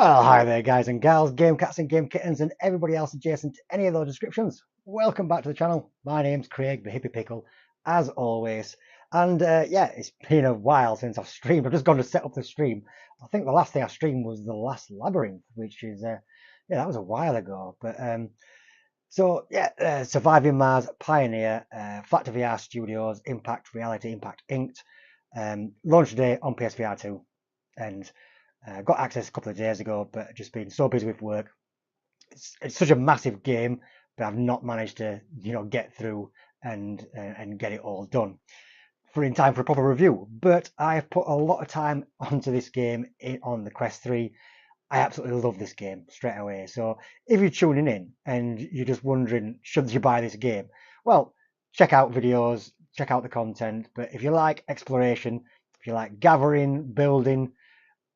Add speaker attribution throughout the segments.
Speaker 1: Well, hi there, guys and gals, game cats and game kittens, and everybody else adjacent to any of those descriptions. Welcome back to the channel. My name's Craig, the Hippie Pickle, as always. And yeah, it's been a while since I've streamed. I've just gone to set up the stream. I think the last thing I streamed was the last Labyrinth, which is yeah, that was a while ago. But so yeah, Surviving Mars, Pioneer, Flat to VR Studios, Impact Reality, Impact Inked, launch day on PSVR2, and got access a couple of days ago, but just been so busy with work. It's such a massive game, but I've not managed to, get through and get it all done in time for a proper review. But I've put a lot of time onto this game on the Quest 3. I absolutely love this game straight away. So if you're tuning in and you're just wondering, should you buy this game? Well, check out videos, check out the content. But if you like exploration, if you like gathering, building,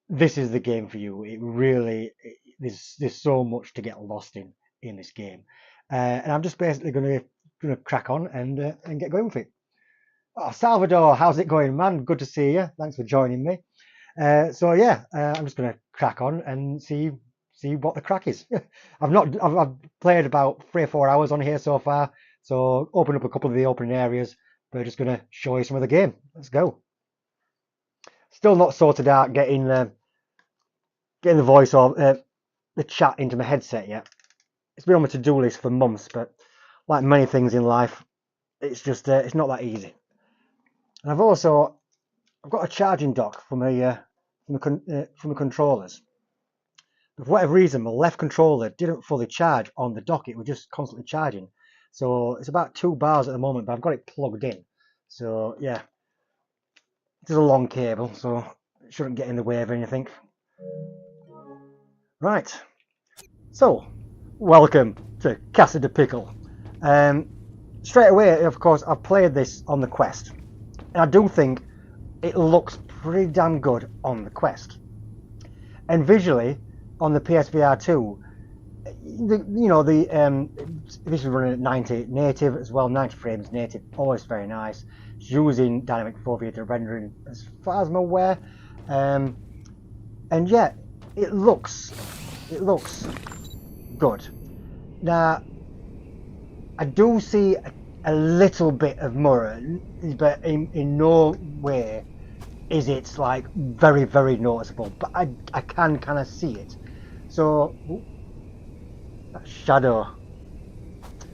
Speaker 1: this is the game for you. It really, there's so much to get lost in this game, and I'm just basically gonna crack on and get going with it. Oh, Salvador, how's it going, man? Good to see you. Thanks for joining me. So yeah, I'm just gonna crack on and see what the crack is. I've played about 3 or 4 hours on here so far. So open up a couple of the opening areas, but I'm just gonna show you some of the game. Let's go. Still not sorted out getting the voice of the chat into my headset yet. It's been on my to-do list for months, but like many things in life, it's just it's not that easy. And I've got a charging dock for my controllers. But for whatever reason, my left controller didn't fully charge on the dock. It was just constantly charging. So it's about 2 bars at the moment, but I've got it plugged in. So yeah. It is a long cable, so it shouldn't get in the way of anything. Right, so welcome to Casa de Pickle. Straight away, of course, I've played this on the Quest, and I do think it looks pretty damn good on the Quest. And visually, on the PSVR2, this is running at 90 native as well, 90 frames native, always very nice. It's using dynamic 4V rendering as far as I'm aware, and yeah, it looks good. Now, I do see a little bit of mirror, but in no way is it like very, very noticeable. But I can kind of see it. So that shadow.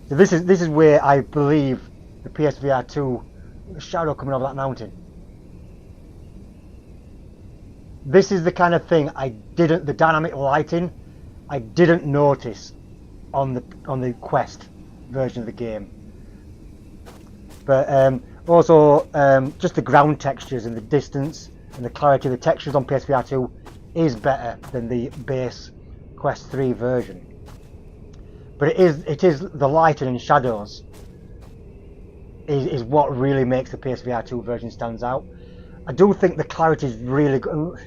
Speaker 1: So this is where I believe the PSVR2, the shadow coming over that mountain. This is the kind of thing the dynamic lighting, I didn't notice on the Quest version of the game. But also just the ground textures and the distance and the clarity of the textures on PSVR2 is better than the base Quest 3 version. But it is the lighting and shadows is what really makes the PSVR2 version stands out. I do think the clarity is really good.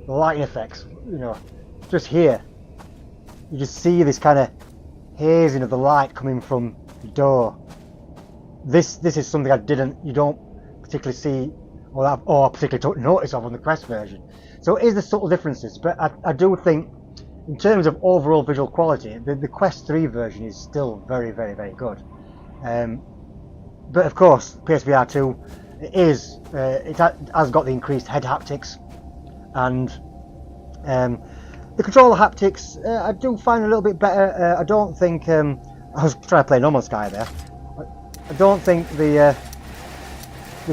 Speaker 1: The lighting effects, just here, you just see this kind of hazing of the light coming from the door. This is something you don't particularly see, or particularly don't notice of on the Quest version. So it is the subtle differences, but I do think, in terms of overall visual quality, the Quest 3 version is still very, very, very good. But of course, PSVR2 it has got the increased head haptics, and the controller haptics I do find a little bit better. I don't think I was trying to play No Man's Sky there. I don't think there's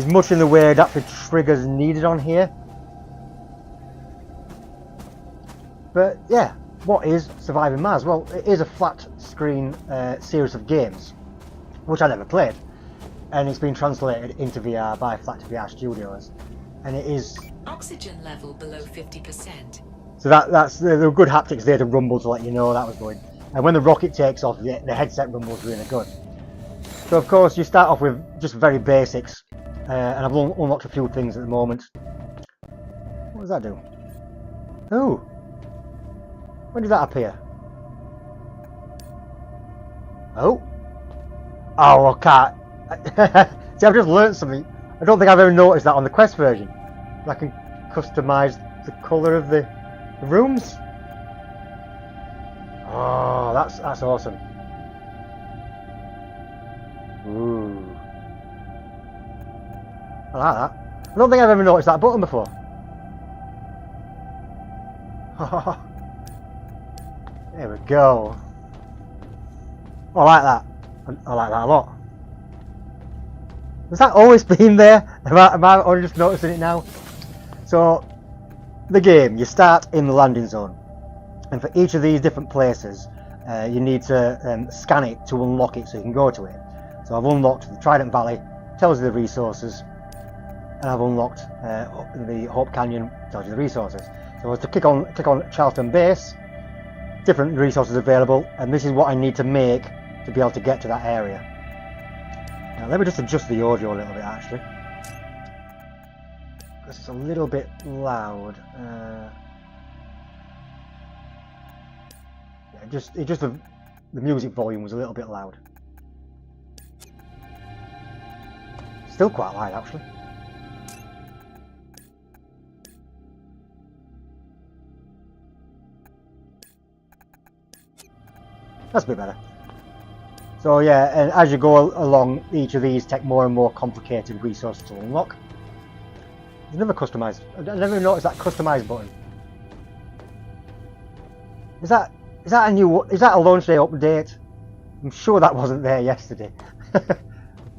Speaker 1: much in the way of adaptive triggers needed on here. But yeah, what is Surviving Mars? Well, it is a flat screen series of games, which I never played, and it's been translated into VR by Flat to VR Studios, and it is
Speaker 2: oxygen level below 50%.
Speaker 1: So that's the good haptics there to rumble to let you know that was going. And when the rocket takes off, the headset rumbles really good. So of course you start off with just very basics, and I've unlocked a few things at the moment. What does that do? Oh, when did that appear? Oh, I can't. See, I've just learned something. I don't think I've ever noticed that on the Quest version. I can customise the colour of the rooms. Oh, that's awesome. Ooh. I like that. I don't think I've ever noticed that button before. There we go. I like that. I like that a lot. Has that always been there? Am I only just noticing it now? So, the game, you start in the landing zone. And for each of these different places, you need to scan it to unlock it so you can go to it. So I've unlocked the Trident Valley, tells you the resources, and I've unlocked the Hope Canyon, tells you the resources. So to click on Charleston Base, different resources available, and this is what I need to make to be able to get to that area. Now let me just adjust the audio a little bit actually, because it's a little bit loud. The music volume was a little bit loud. Still quite loud actually. That's a bit better. So yeah, and as you go along, each of these take more and more complicated resources to unlock. There's another customize. I never noticed that customize button. Is that a launch day update? I'm sure that wasn't there yesterday.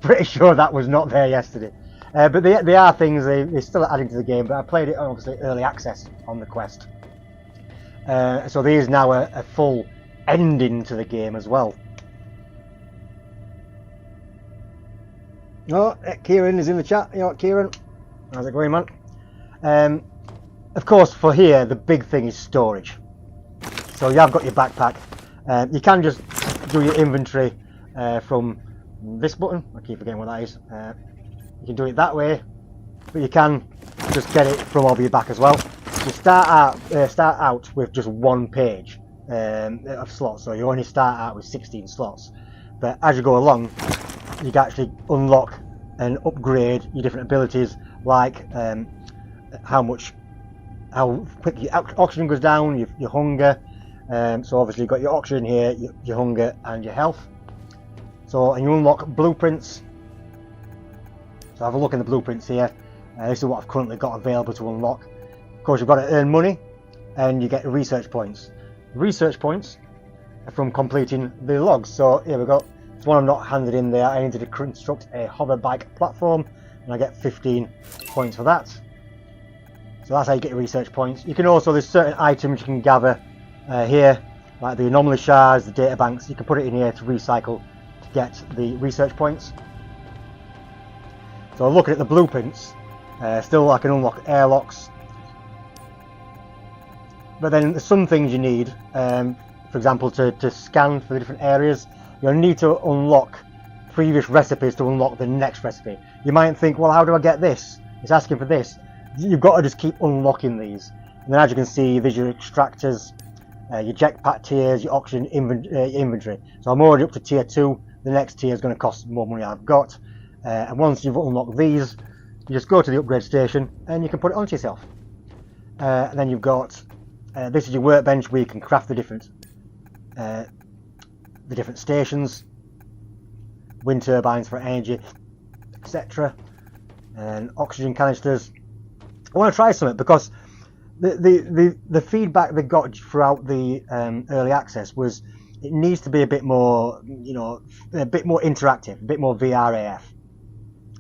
Speaker 1: Pretty sure that was not there yesterday. But they are things they're still adding to the game. But I played it obviously early access on the Quest. So there is now a full ending to the game as well. Oh, Kieran is in the chat. You know what, Kieran? How's it going, man? Of course, for here, the big thing is storage. So you have got your backpack. You can just do your inventory from this button. I keep forgetting what that is. You can do it that way, but you can just get it from over your back as well. You start out with just one page of slots, so you only start out with 16 slots. But as you go along, you can actually unlock and upgrade your different abilities, like how quick your oxygen goes down, your hunger. So obviously you've got your oxygen here, your hunger and your health. So, and you unlock blueprints. So have a look in the blueprints here. This is what I've currently got available to unlock. Of course, you've got to earn money and you get research points. Research points are from completing the logs. So here we go. It's one I've not handed in there. I need to construct a hover bike platform and I get 15 points for that. So that's how you get your research points. You can also, there's certain items you can gather here, like the anomaly shards, the data banks. You can put it in here to recycle to get the research points. So looking at the blueprints, still I can unlock airlocks. But then there's some things you need, for example, to scan for the different areas. You'll need to unlock previous recipes to unlock the next recipe. You might think, well, how do I get this? It's asking for this. You've got to just keep unlocking these. And then as you can see, there's your extractors, your jetpack tiers, your oxygen inventory. So I'm already up to tier 2. The next tier is going to cost more money I've got. And once you've unlocked these, you just go to the upgrade station and you can put it onto yourself. And then you've got, this is your workbench where you can craft the different stations, wind turbines for energy, etc. And oxygen canisters. I want to try something because the feedback they got throughout the early access was it needs to be a bit more, a bit more interactive, a bit more VRAF,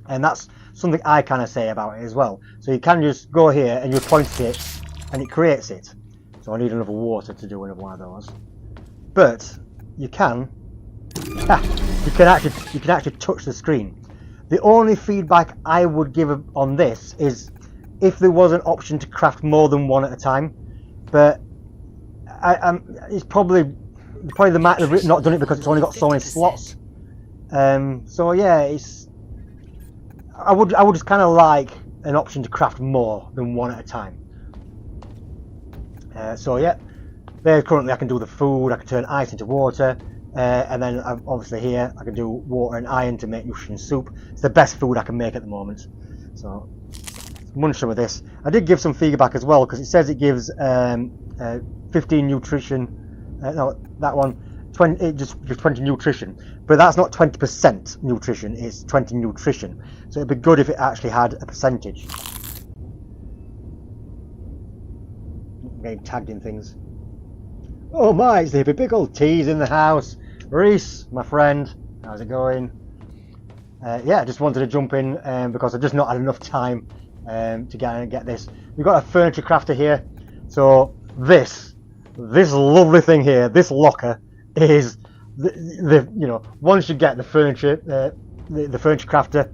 Speaker 1: and that's something I kind of say about it as well. So you can just go here and you point at it, and it creates it. So I need another water to do another one of those, but you can actually touch the screen. The only feedback I would give on this is if there was an option to craft more than one at a time, but it's probably they might have not done it because it's only got so many slots. So yeah, I would just kind of like an option to craft more than one at a time. So yeah, there currently I can do the food, I can turn ice into water, and then obviously here I can do water and iron to make nutrition soup. It's the best food I can make at the moment. So munch some of this. I did give some feedback as well because it says it gives 15 nutrition, no, that one, it just gives 20 nutrition, but that's not 20% nutrition, it's 20 nutrition. So it'd be good if it actually had a percentage. I'm getting tagged in things. Oh my, it's the Hippie Pickle. Tea's in the house. Reese, my friend, how's it going? Yeah, I just wanted to jump in because I've just not had enough time to get this. We've got a furniture crafter here. So this lovely thing here, this locker is the you know, once you get the furniture the furniture crafter,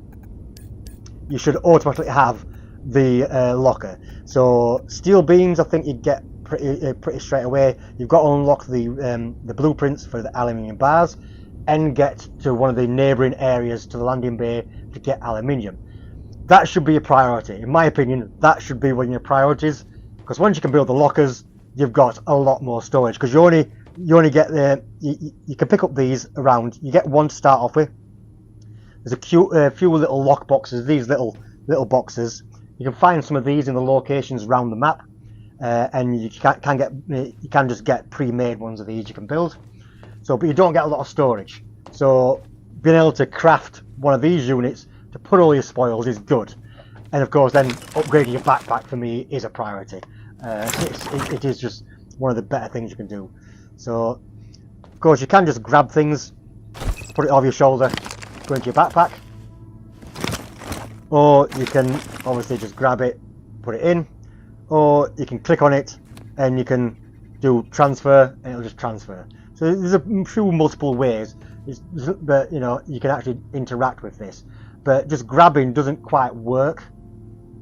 Speaker 1: you should automatically have the locker. So steel beams, I think you'd get pretty straight away. You've got to unlock the blueprints for the aluminium bars and get to one of the neighbouring areas to the landing bay to get aluminium. That should be a priority. In my opinion, that should be one of your priorities, because once you can build the lockers, you've got a lot more storage, because you only get you can pick up these around. You get one to start off with. There's a few little lock boxes, these little boxes. You can find some of these in the locations around the map, and you can just get pre-made ones of these you can build. So, but you don't get a lot of storage. So being able to craft one of these units to put all your spoils is good. And of course then upgrading your backpack for me is a priority. It is just one of the better things you can do. So of course you can just grab things, put it over your shoulder, go into your backpack. Or you can obviously just grab it, put it in. Or you can click on it and you can do transfer and it'll just transfer. So there's a few multiple ways, but you know, you can actually interact with this. But just grabbing doesn't quite work.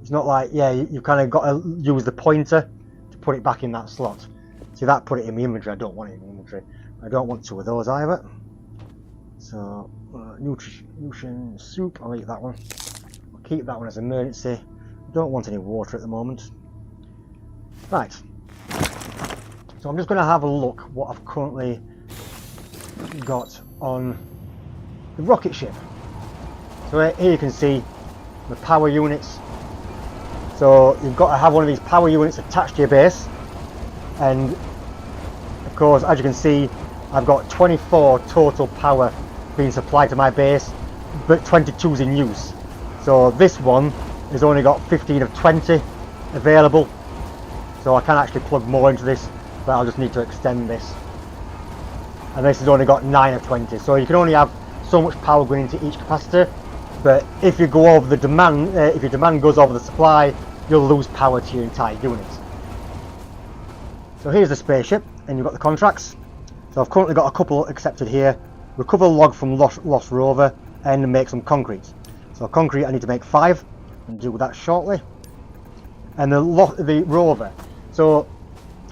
Speaker 1: It's not like, yeah, you kind of got to use the pointer to put it back in that slot. See, that put it in my inventory. I don't want it in my inventory. I don't want two of those either. So nutrition soup, I'll eat that one. I'll keep that one as emergency. I don't want any water at the moment. Right. So I'm just going to have a look what I've currently got on the rocket ship. So here you can see the power units. So you've got to have one of these power units attached to your base, and of course, as you can see, I've got 24 total power being supplied to my base, but 22's in use. So this one has only got 15 of 20 available, so I can actually plug more into this, but I'll just need to extend this. And this has only got 9 of 20, so you can only have so much power going into each capacitor. But if you go over the demand, if your demand goes over the supply, you'll lose power to your entire unit. So here's the spaceship, and you've got the contracts. So I've currently got a couple accepted here. Recover log from lost rover and make some concrete. So concrete I need to make 5, and do that shortly. And the rover. So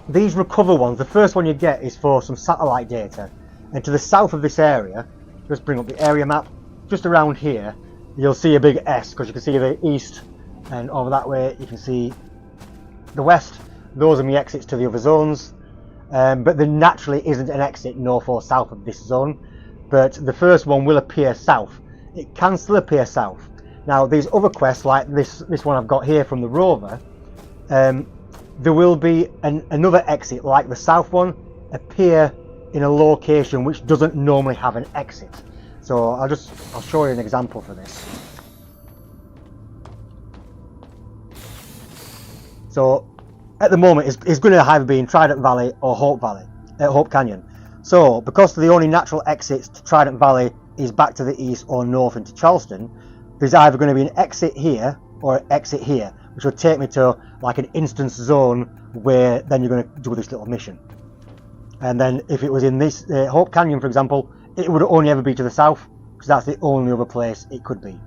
Speaker 1: these recover ones, the first one you get is for some satellite data. And to the south of this area, just bring up the area map, just around here, you'll see a big S, because you can see the east, and over that way you can see the west. Those are my exits to the other zones, but there naturally isn't an exit north or south of this zone, but the first one will appear south. It can still appear south. Now these other quests, like this one I've got here from the rover, there will be another exit like the south one appear in a location which doesn't normally have an exit. So I'll show you an example for this. So at the moment it's going to either be in Trident Valley or Hope Canyon. So because the only natural exits to Trident Valley is back to the east or north into Charleston, there's either going to be an exit here or an exit here, which will take me to like an instance zone where then you're going to do this little mission. And then if it was in this Hope Canyon, for example, it would only ever be to the south, because that's the only other place it could be.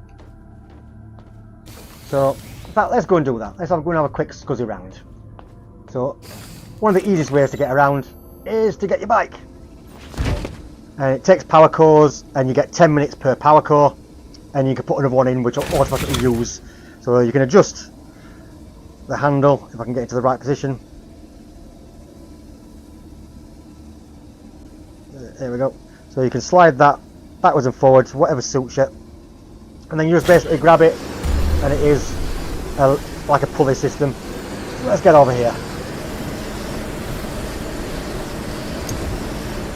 Speaker 1: So in fact, let's go and do that. Let's go and have a quick scuzzy round. So one of the easiest ways to get around is to get your bike. And it takes power cores, and you get 10 minutes per power core, and you can put another one in which will automatically use. So you can adjust the handle, if I can get it to the right position. There we go. So you can slide that backwards and forwards, whatever suits you, and then you just basically grab it, and it is like a pulley system. So let's get over here.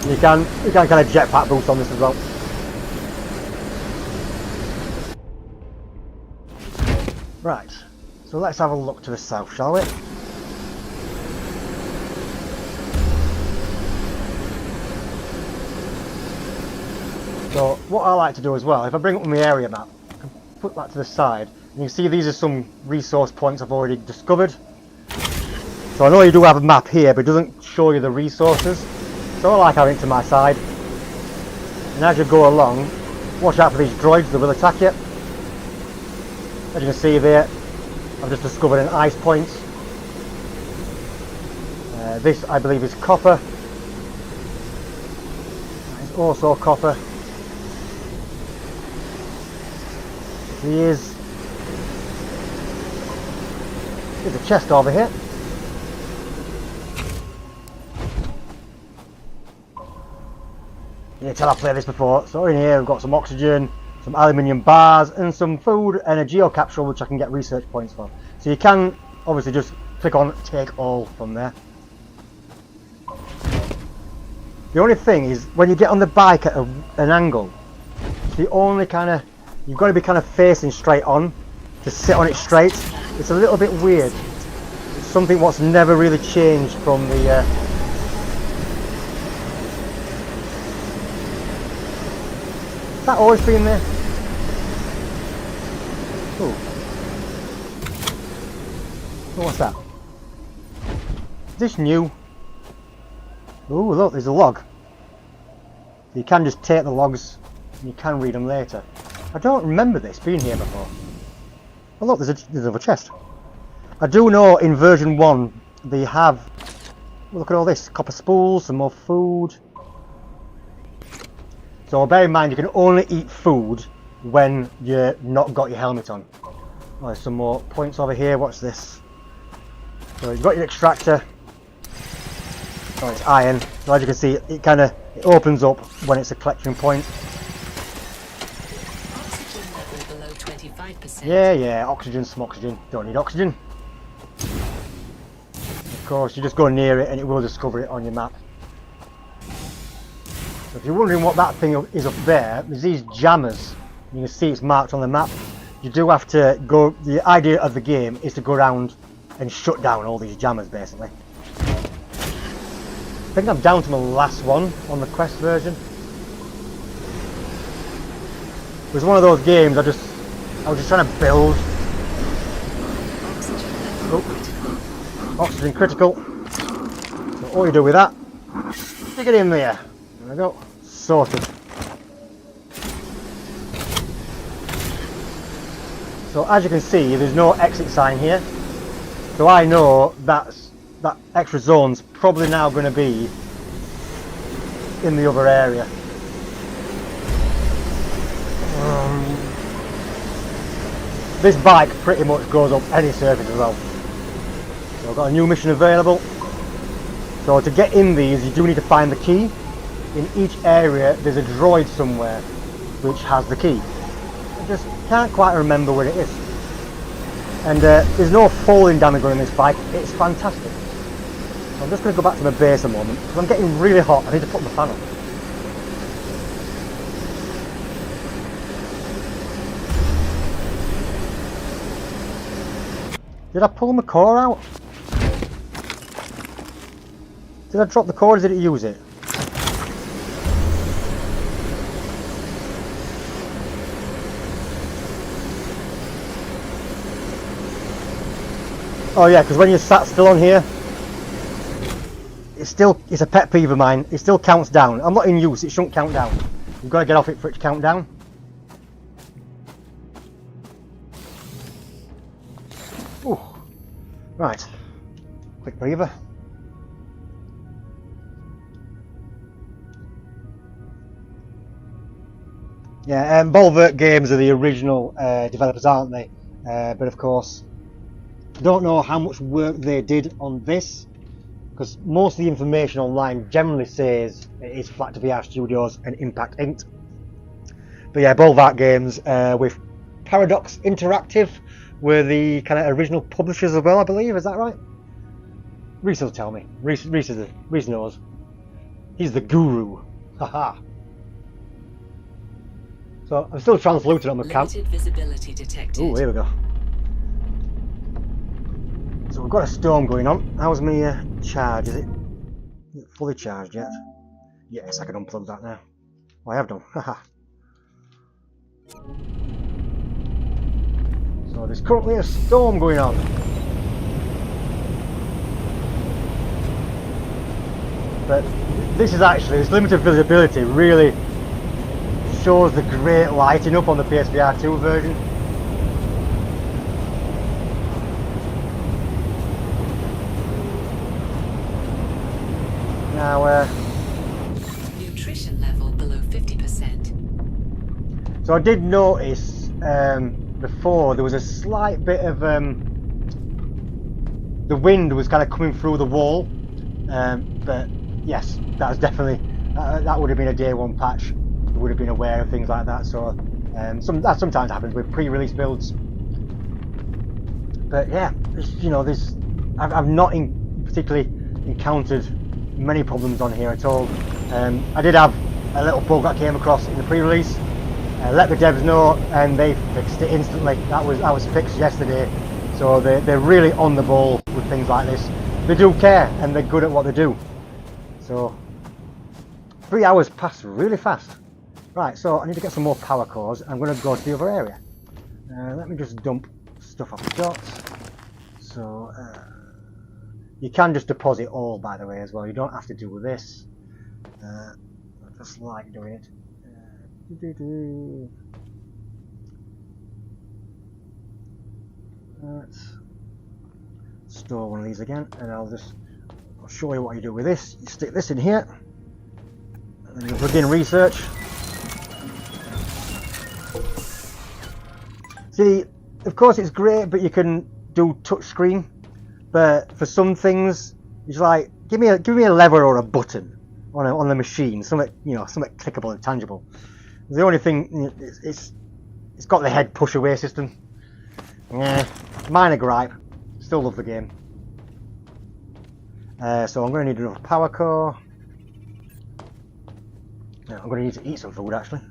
Speaker 1: You can kind of jetpack boost on this as well. Right, so let's have a look to the south, shall we? So what I like to do as well, if I bring up my area map, I can put that to the side, and you see these are some resource points I've already discovered. So I know you do have a map here, but it doesn't show you the resources. So I like having it to my side. And as you go along, watch out for these droids, they will attack you. As you can see there, I've just discovered an ice point. This I believe is copper. It's also copper. Here's a chest over here. You can tell I've played this before. So in here we've got some oxygen, some aluminium bars and some food and a geocapsule which I can get research points for. So you can obviously just click on take all from there. The only thing is when you get on the bike at an angle, it's the only kind of, you've got to be kind of facing straight on to sit on it straight. It's a little bit weird. It's something what's never really changed from the has that always been there? Ooh. Oh, what's that? Is this new? Ooh, look, there's a log. You can just take the logs and you can read them later. I don't remember this being here before. Oh look, there's another chest. I do know in version 1 they have, look at all this, copper spools, some more food. So bear in mind you can only eat food when you've not got your helmet on. Oh, there's some more points over here, what's this? So you've got your extractor. Oh, it's iron. So as you can see, it kind of opens up when it's a collection point.
Speaker 2: Oxygen level below 25%.
Speaker 1: Yeah, oxygen, some oxygen. Don't need oxygen. Of course, you just go near it and it will discover it on your map. So if you're wondering what that thing is up there, there's these jammers. You can see it's marked on the map. You do have to go, the idea of the game is to go around and shut down all these jammers basically. I think I'm down to my last one on the quest version. It was one of those games I was just trying to build. Oxygen critical. So all you do with that, stick it in there. There we go. Sorted. So as you can see, there's no exit sign here. So I know that extra zone's probably now going to be in the other area. This bike pretty much goes up any surface as well. So I've got a new mission available. So to get in these, you do need to find the key. In each area, there's a droid somewhere which has the key. I just can't quite remember where it is. And there's no falling damage on this bike. It's fantastic. So I'm just going to go back to my base a moment because I'm getting really hot. I need to put my fan on. Did I pull my core out? Did I drop the core or did it use it? Oh yeah, because when you're sat still on here, it's a pet peeve of mine, it still counts down. I'm not in use, it shouldn't count down. You've got to get off it for it to count down. Ooh. Right, quick breather. Yeah, Bulwark Games are the original developers, aren't they? But of course, I don't know how much work they did on this, because most of the information online generally says it is Flat to VR Studios and Impact Inc. But yeah, Bulwark Games with Paradox Interactive were the kind of original publishers as well, I believe. Is that right? Reese will tell me. Reese knows. He's the guru. Haha. So I'm still translucent on the camp.
Speaker 2: Limited visibility detected.
Speaker 1: Oh, here we go. So we've got a storm going on. How's my charge? Is it fully charged yet? Yes, I can unplug that now. Oh, I have done. Haha. So there's currently a storm going on. But this is actually, this limited visibility really shows the great lighting up on the PSVR2 version. Now,
Speaker 2: Nutrition level below 50%.
Speaker 1: so I did notice before there was a slight bit of the wind was kind of coming through the wall, but yes, that was definitely that would have been a day one patch. We would have been aware of things like that. So that sometimes happens with pre-release builds. But yeah, you know, I've not particularly encountered many problems on here at all. I did have a little bug that came across in the pre-release. Let the devs know, and they fixed it instantly. That was fixed yesterday. So they're really on the ball with things like this. They do care, and they're good at what they do. So 3 hours passed really fast. Right, so I need to get some more power cores. I'm going to go to the other area. Let me just dump stuff off the docks. So you can just deposit all, by the way, as well. You don't have to do this. I just like doing it. Let's store one of these again, and I'll show you what you do with this. You stick this in here, and then you plug in research. See, of course it's great, but you can do touch screen. But for some things, it's like give me a lever or a button on the machine, something something clickable and tangible. The only thing it's got the head push away system. Yeah, minor gripe. Still love the game. So I'm going to need another power core. Yeah, I'm going to need to eat some food actually.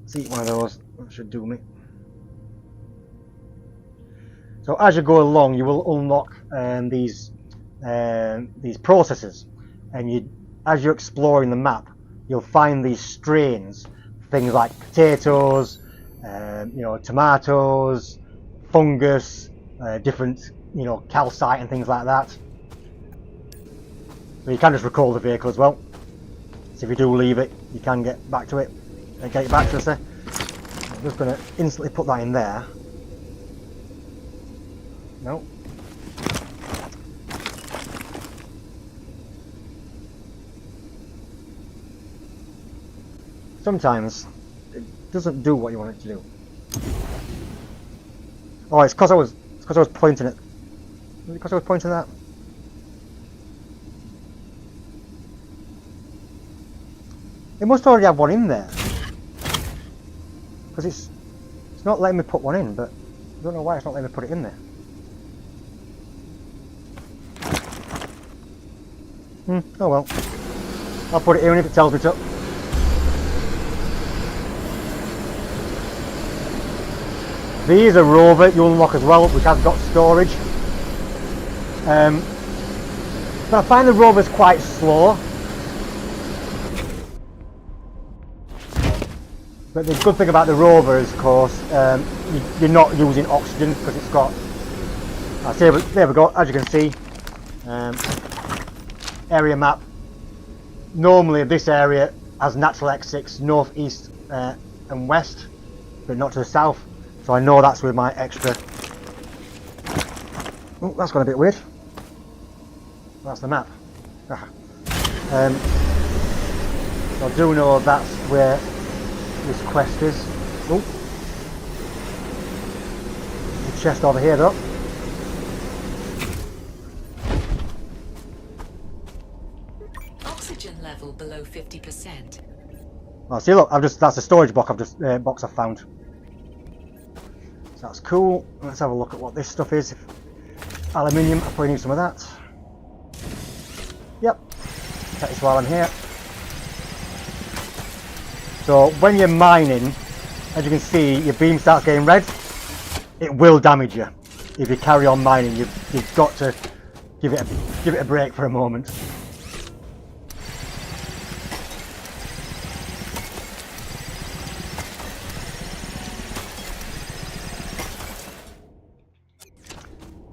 Speaker 1: Let's eat one of those. That should do me. So as you go along, you will unlock these processes, and as you're exploring the map, you'll find these strains, things like potatoes, tomatoes, fungus, different calcite and things like that. So you can just recall the vehicle as well. So if you do leave it, you can get back to it and get it back to us there. I'm just going to instantly put that in there. No. Sometimes it doesn't do what you want it to do. Oh, it's because I was pointing it. Was it because I was pointing that? It must already have one in there. Because it's not letting me put one in, but I don't know why it's not letting me put it in there. Oh well. I'll put it in if it tells me to. There is a rover you unlock as well, which has got storage. But I find the rover's quite slow. But the good thing about the rover is, of course, you're not using oxygen because it's got. There we go. As you can see, area map. Normally, this area has natural exits north, east, and west, but not to the south. So I know that's with my extra. Oh, that's gone a bit weird. That's the map. So I do know that's where this quest is. Oh, the chest over here though.
Speaker 2: Oxygen level below 50%.
Speaker 1: Oh, see, look, that's a storage box I've found. So that's cool. Let's have a look at what this stuff is. Aluminium, I probably need some of that. Yep. Check this while I'm here. So when you're mining, as you can see, your beam starts getting red. It will damage you if you carry on mining. You've got to give it a break for a moment.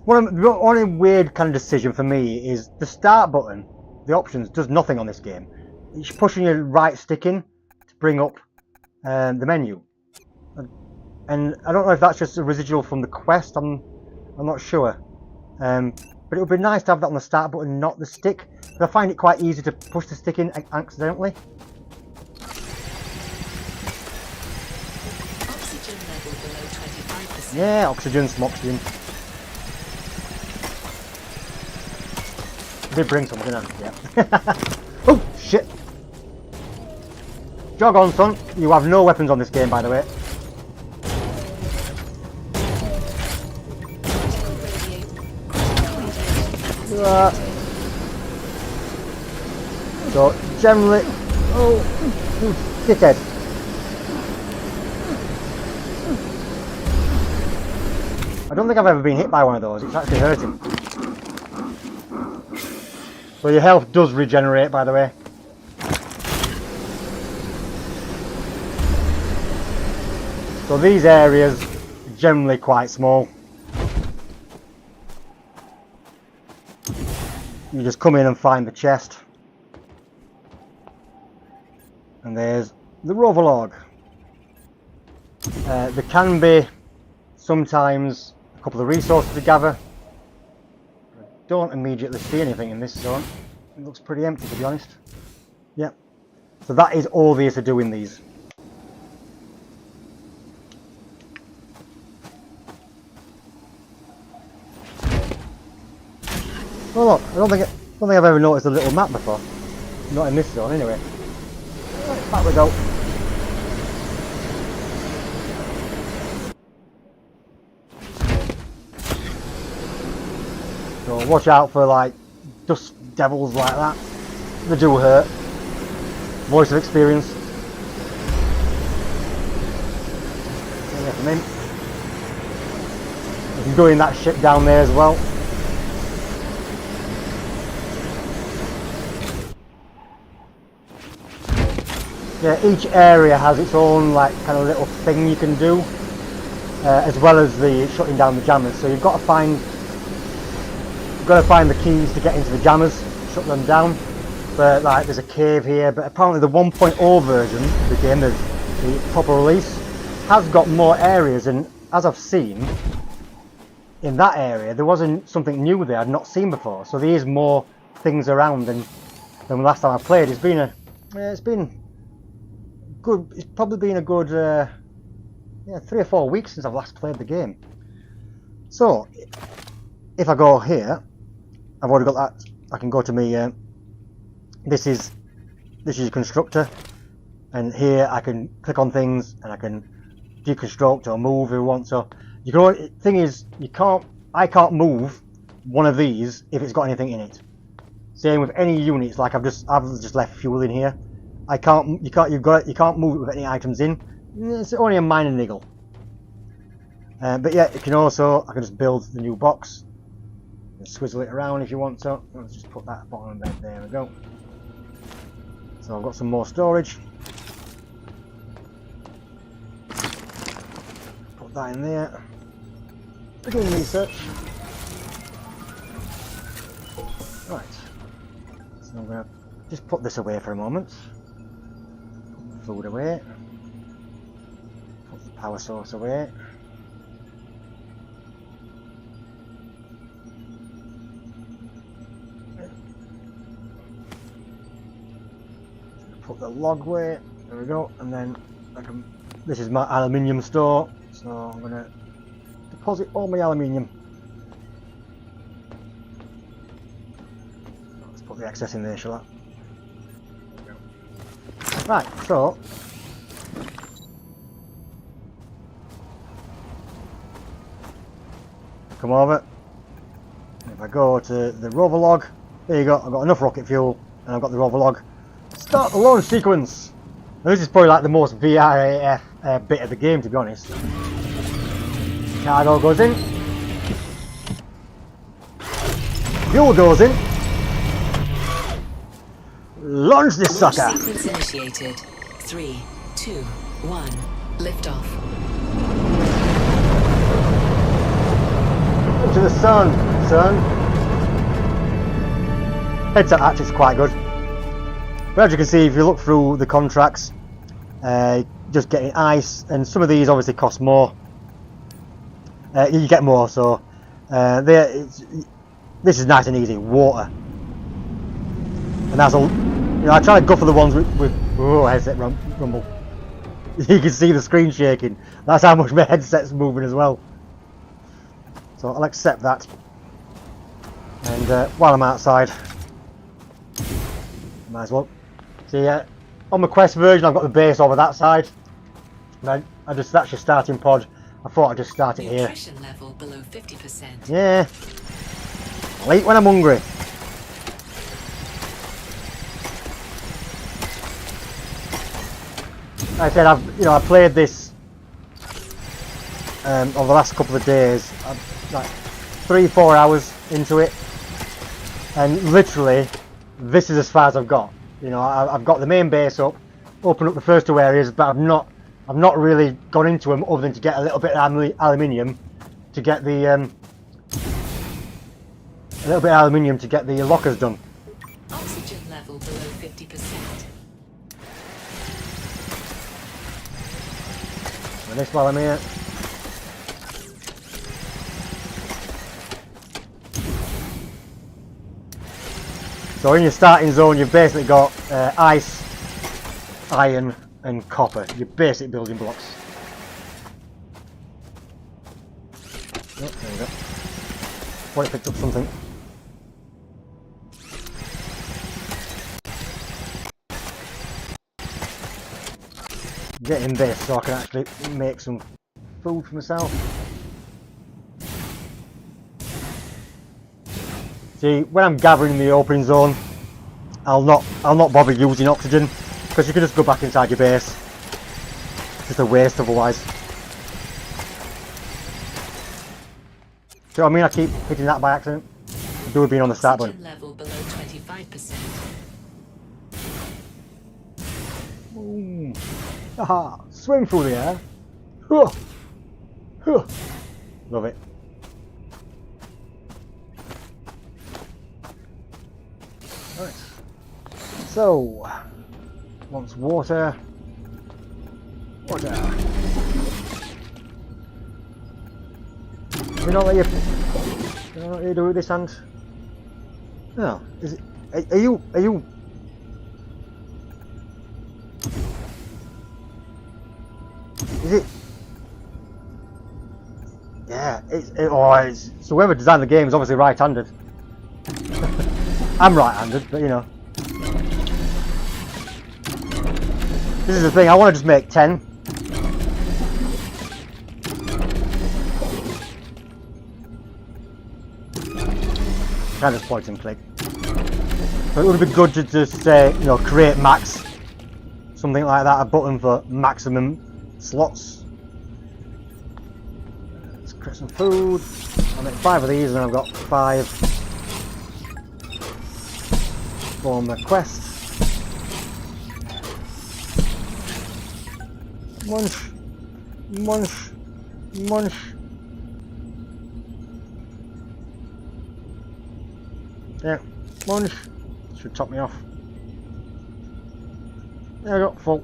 Speaker 1: The only weird kind of decision for me is the start button, the options, does nothing on this game. It's pushing your right stick in to bring up the menu. And I don't know if that's just a residual from the quest, I'm not sure. But it would be nice to have that on the start button, not the stick. But I find it quite easy to push the stick in accidentally.
Speaker 2: Oxygen level below 25%.
Speaker 1: Yeah, oxygen, some oxygen. I did bring some, didn't I? Yeah. Oh, shit! Jog on, son. You have no weapons on this game, by the way. So, generally... Oh, dickhead. I don't think I've ever been hit by one of those. It's actually hurting. So your health does regenerate, by the way. So these areas are generally quite small. You just come in and find the chest. And there's the rover log. There can be sometimes a couple of resources to gather. Don't immediately see anything in this zone. It looks pretty empty, to be honest. Yep. So that is all there is to do in these. Oh look, I don't think I've ever noticed a little map before. Not in this zone, anyway. Right, back we go. So watch out for like dust devils like that. They do hurt. Voice of experience. Yeah, from him. You can go in that ship down there as well. Yeah, each area has its own like kind of little thing you can do, as well as the shutting down the jammers. So you've got to find the keys to get into the jammers, shut them down. But like there's a cave here, but apparently the 1.0 version of the game, the proper release, has got more areas, and as I've seen in that area, there wasn't something new there I'd not seen before. So there is more things around than the last time I played. It's been good. It's probably been a good 3 or 4 weeks since I've last played the game. So if I go here, I've already got that. I can go to me. This is your constructor, and here I can click on things and I can deconstruct or move if I want. So you can only, thing is, I can't move one of these if it's got anything in it. Same with any units. Like I've just left fuel in here. You can't move it with any items in. It's only a minor niggle. But yeah, I can just build the new box and swizzle it around if you want to. Let's just put that bottom bed. There we go. So I've got some more storage. Put that in there. Begin research. Right. So I'm going to just put this away for a moment. Food away. Put the power source away. Put the log away. There we go. And then this is my aluminium store. So I'm going to deposit all my aluminium. Let's put the excess in there, shall I? Right, so come over. If I go to the rover log, there you go. I've got enough rocket fuel and I've got the overlog. Start the launch sequence. Now, this is probably like the most VRAF bit of the game, to be honest. Cargo goes in. Fuel goes in. Launch this sucker.
Speaker 2: Launch sequence initiated. 3, 2, 1. Liftoff.
Speaker 1: To the sun, son. Headset actually is quite good. But as you can see, if you look through the contracts, just getting ice, and some of these obviously cost more. You get more, so this is nice and easy. Water, and that's all. You know, I try to go for the ones with headset rumble. You can see the screen shaking. That's how much my headset's moving as well. So I'll accept that. And while I'm outside, might as well. See, on my Quest version, I've got the base over that side. And that's your starting pod. I thought I'd just start it here.
Speaker 2: Nutrition level below 50%.
Speaker 1: Yeah. I'll eat when I'm hungry. Like I said, I played this over the last couple of days. I'm like 3-4 hours into it, and literally, this is as far as I've got. You know, I've got the main base up, opened up the first 2 areas, but I've not really gone into them other than to get a little bit of aluminium to get the lockers done.
Speaker 2: Oxygen level below 50%.
Speaker 1: And this while I'm here. So in your starting zone, you've basically got ice, iron, and copper. Your basic building blocks. Oh, there we go. Thought it picked up something. Get in this so I can actually make some food for myself. See, when I'm gathering in the opening zone, I'll not bother using oxygen because you can just go back inside your base. It's just a waste otherwise. So I mean, I keep hitting that by accident. I do being on the start button.
Speaker 2: Oxygen level below 25%.
Speaker 1: Ooh. Aha! Swim through the air. Huh. Huh. Love it. Right. So, wants water. Water. Do you not let you do with this hand? No. Is it? Are you? Is it? Yeah. It's so whoever designed the game is obviously right-handed. I'm right-handed, but you know. This is the thing. I want to just make 10. Kind of point and click. So it would be good to just say, you know, create max, something like that, a button for maximum slots. Let's create some food. I'll make 5 of these, and I've got 5 for my quest. Munch, munch, munch. Yeah, munch. Should top me off. There we go, full.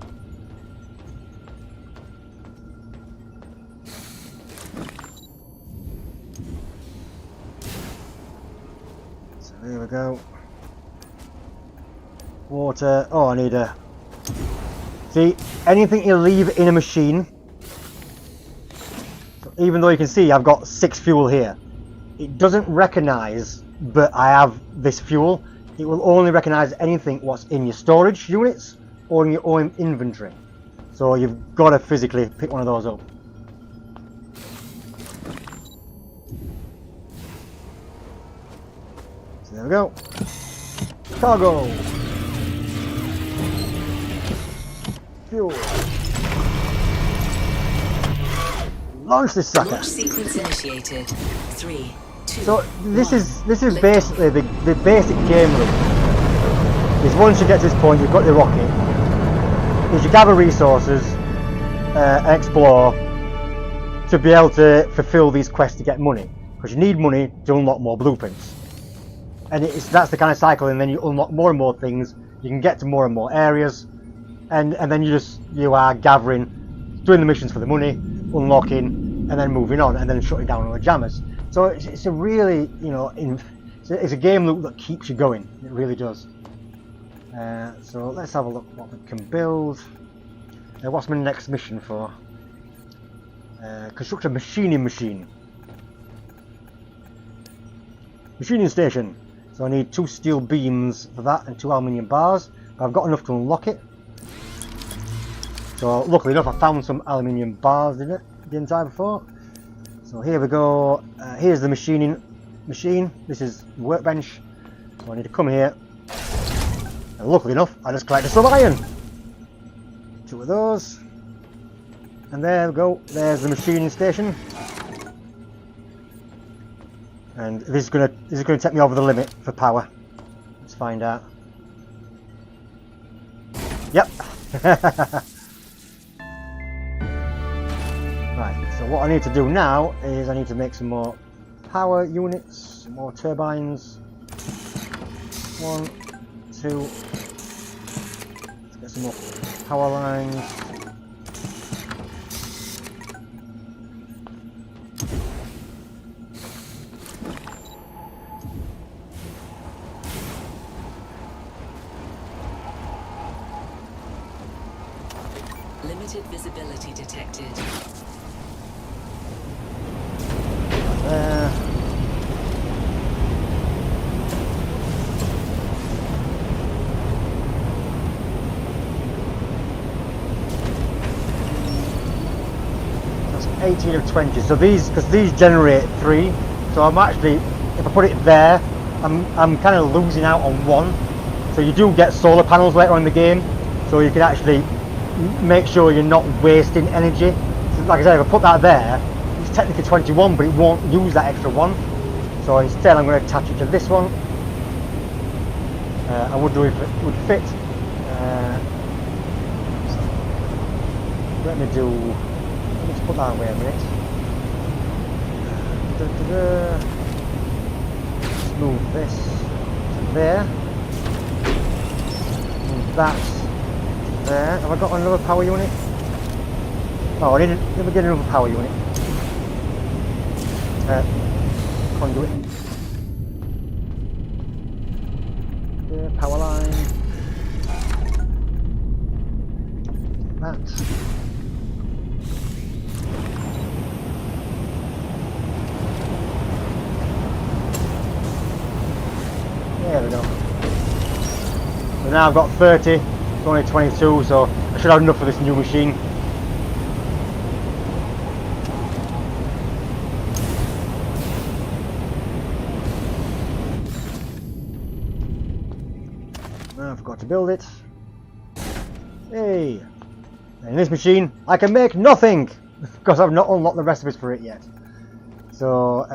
Speaker 1: So there we go. Water. Oh, I need a. See, anything you leave in a machine, so even though you can see I've got 6 fuel here, it doesn't recognise that I have this fuel. It will only recognise anything what's in your storage units or in your own inventory. So you've got to physically pick one of those up. So there we go. Cargo. Fuel. Launch this sucker.
Speaker 2: Launch sequence initiated. 3, 2.
Speaker 1: So this
Speaker 2: 1.
Speaker 1: is
Speaker 2: Lift
Speaker 1: basically the basic game loop. Is once you get to this point, you've got your rocket. Is you gather resources, explore, to be able to fulfill these quests to get money, because you need money to unlock more blueprints. And that's the kind of cycle, and then you unlock more and more things. You can get to more and more areas, and then you are gathering, doing the missions for the money, unlocking, and then moving on, and then shutting down all the jammers. So it's a really, you know, it's a game loop that keeps you going. It really does. So let's have a look what we can build. What's my next mission for? Construct a machining machine. Machining station. So I need 2 steel beams for that and 2 aluminium bars. I've got enough to unlock it. So luckily enough, I found some aluminium bars, didn't I before? So here we go. Here's the machining machine. This is workbench. So I need to come here. And luckily enough, I just collected some iron. 2 of those. And there we go. There's the machining station. And this is gonna take me over the limit for power. Let's find out. Yep. Right, so what I need to do now is I need to make some more power units, some more turbines. 1, 2. Let's get some more power lines.
Speaker 2: Limited visibility detected.
Speaker 1: There. That's 18 of 20. So because these generate 3, so I'm actually, if I put it there, I'm kind of losing out on 1. So you do get solar panels later on in the game, so you can actually make sure you're not wasting energy. So like I said, if I put that there, it's technically 21, but it won't use that extra 1. So instead I'm going to attach it to this one. I would do it if it would fit. So let me just put that away a minute. Let's move this to there. Move that there. Have I got another power unit? Oh, I didn't. Let me get another power unit. Conduit. There, power line. That. There we go. So now I've got 30. It's only 22, so I should have enough for this new machine. I forgot to build it. Hey! And in this machine, I can make nothing! Because I've not unlocked the recipes for it yet. So,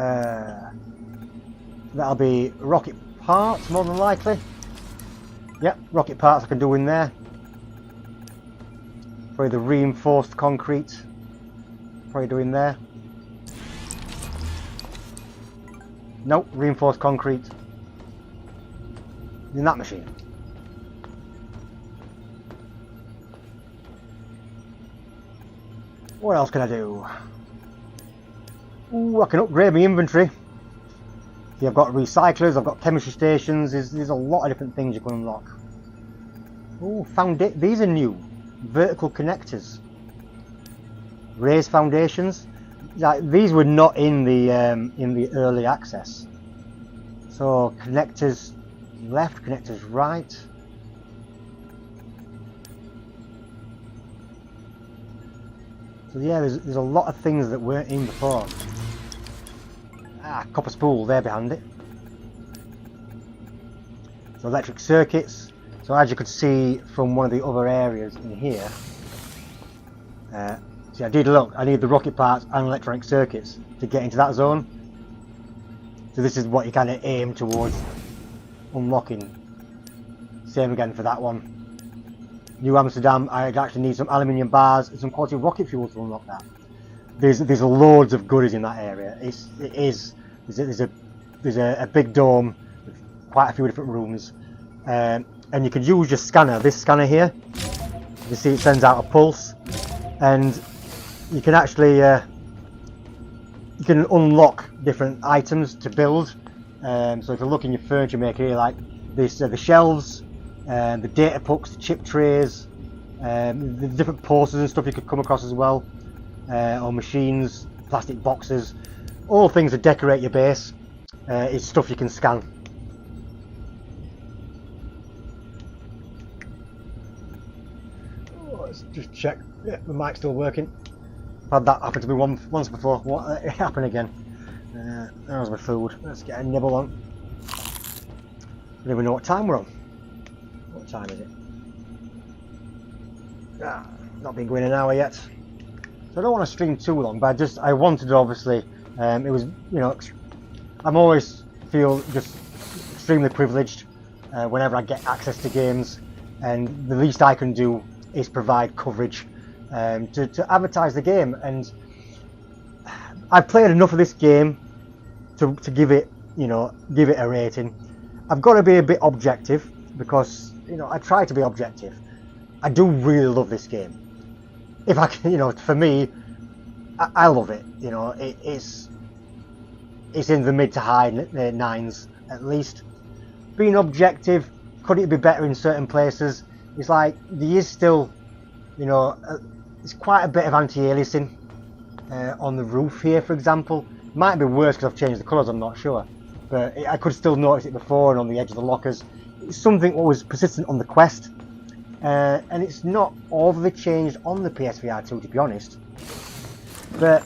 Speaker 1: that'll be rocket parts, more than likely. Yep, rocket parts I can do in there. Probably the reinforced concrete. Probably do in there. Nope, reinforced concrete. In that machine. What else can I do? Ooh, I can upgrade my inventory. See, I've got recyclers, I've got chemistry stations, there's a lot of different things you can unlock. Oh, found it. These are new. Vertical connectors. Raised foundations. Like, these were not in the early access. So connectors left, connectors right. So yeah, there's a lot of things that weren't in before. Ah, copper spool there behind it. So electric circuits. So as you could see from one of the other areas in here, See, I did look. I need the rocket parts and electronic circuits to get into that zone. So this is what you kind of aim towards unlocking. Same again for that one. New Amsterdam, I actually need some aluminium bars and some quality rocket fuel to unlock that. There's loads of goodies in that area. There's a big dome with quite a few different rooms, and you can use your scanner. This scanner here, you see it sends out a pulse, and you can actually you can unlock different items to build. So if you look in your furniture maker here, like this, the shelves, the data pucks, the chip trays, the different posters and stuff you could come across as well, or machines, plastic boxes, all things to decorate your base. Is stuff you can scan. Oh, let's just check. Yeah, the mic's still working. I've had that happen to me once before. What? It happened again. There's my food. Let's get a nibble on. I don't even know what time we're on. What time is it? Not been going an hour yet. So I don't want to stream too long, but I wanted to, obviously. It was, you know, I'm always feel just extremely privileged whenever I get access to games, and the least I can do is provide coverage to advertise the game. And I've played enough of this game to give it, you know, give it a rating. I've got to be a bit objective because, you know, I try to be objective. I do really love this game. If I can, you know, for me, I love it. You know, it's in the mid to high nines at least. Being objective, could it be better in certain places? It's like there is still, you know, it's quite a bit of anti-aliasing on the roof here, for example. Might be worse because I've changed the colours, I'm not sure, but I could still notice it before, and on the edge of the lockers. It's something that was persistent on the Quest, and it's not overly changed on the PSVR2, to be honest. But